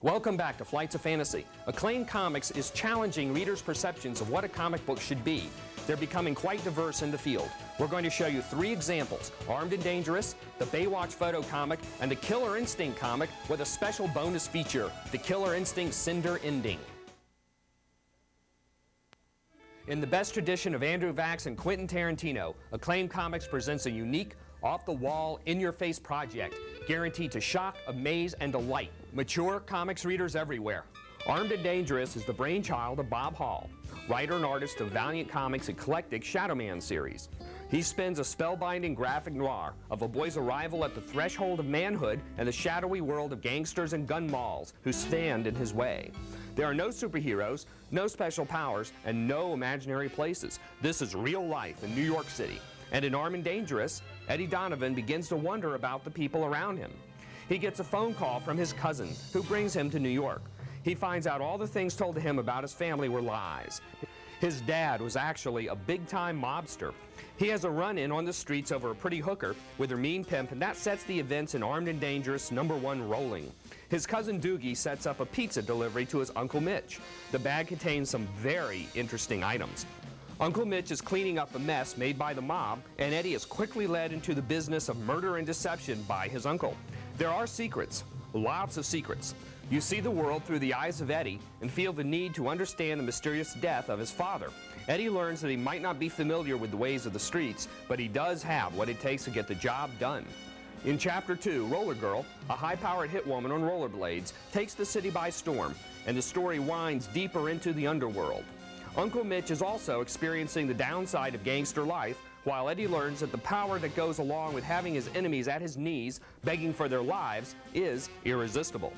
Welcome back to Flights of Fantasy. Acclaim Comics is challenging readers' perceptions of what a comic book should be. They're becoming quite diverse in the field. We're going to show you 3 examples: Armed and Dangerous, the Baywatch photo comic, and the Killer Instinct comic with a special bonus feature, the Killer Instinct Cinder Ending. In the best tradition of Andrew Vachss and Quentin Tarantino, Acclaim Comics presents a unique, off-the-wall, in-your-face project guaranteed to shock, amaze, and delight mature comics readers everywhere. Armed and Dangerous is the brainchild of Bob Hall, writer and artist of Valiant Comics' eclectic Shadowman series. He spins a spellbinding graphic noir of a boy's arrival at the threshold of manhood and the shadowy world of gangsters and gun malls who stand in his way. There are no superheroes, no special powers, and no imaginary places. This is real life in New York City. And in Armed and Dangerous, Eddie Donovan begins to wonder about the people around him. He gets a phone call from his cousin, who brings him to New York. He finds out all the things told to him about his family were lies. His dad was actually a big-time mobster. He has a run-in on the streets over a pretty hooker with her mean pimp, and that sets the events in Armed and Dangerous #1 rolling. His cousin Doogie sets up a pizza delivery to his Uncle Mitch. The bag contains some very interesting items. Uncle Mitch is cleaning up a mess made by the mob, and Eddie is quickly led into the business of murder and deception by his uncle. There are secrets, lots of secrets. You see the world through the eyes of Eddie and feel the need to understand the mysterious death of his father. Eddie learns that he might not be familiar with the ways of the streets, but he does have what it takes to get the job done. In Chapter 2, Roller Girl, a high-powered hit woman on rollerblades, takes the city by storm, and the story winds deeper into the underworld. Uncle Mitch is also experiencing the downside of gangster life, while Eddie learns that the power that goes along with having his enemies at his knees, begging for their lives, is irresistible.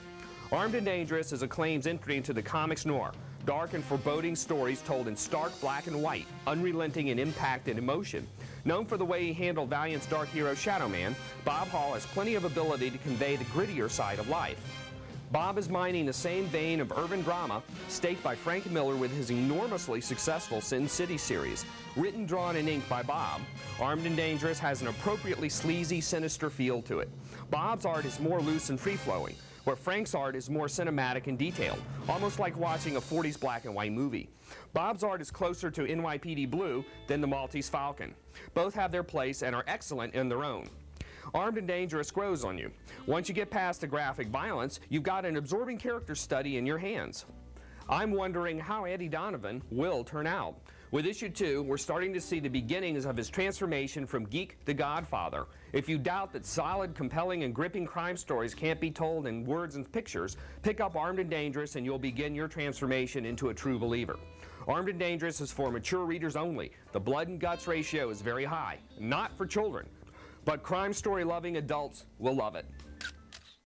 Armed and Dangerous is Acclaim's entry into the comics noir, dark and foreboding stories told in stark black and white, unrelenting in impact and emotion. Known for the way he handled Valiant's dark hero Shadowman, Bob Hall has plenty of ability to convey the grittier side of life. Bob is mining the same vein of urban drama staked by Frank Miller with his enormously successful Sin City series. Written, drawn, and inked by Bob, Armed and Dangerous has an appropriately sleazy, sinister feel to it. Bob's art is more loose and free-flowing, where Frank's art is more cinematic and detailed, almost like watching a 40s black and white movie. Bob's art is closer to NYPD Blue than the Maltese Falcon. Both have their place and are excellent in their own. Armed and Dangerous grows on you. Once you get past the graphic violence, you've got an absorbing character study in your hands. I'm wondering how Eddie Donovan will turn out. With issue 2, we're starting to see the beginnings of his transformation from geek to godfather. If you doubt that solid, compelling, and gripping crime stories can't be told in words and pictures, pick up Armed and Dangerous and you'll begin your transformation into a true believer. Armed and Dangerous is for mature readers only. The blood and guts ratio is very high, not for children. But crime story-loving adults will love it.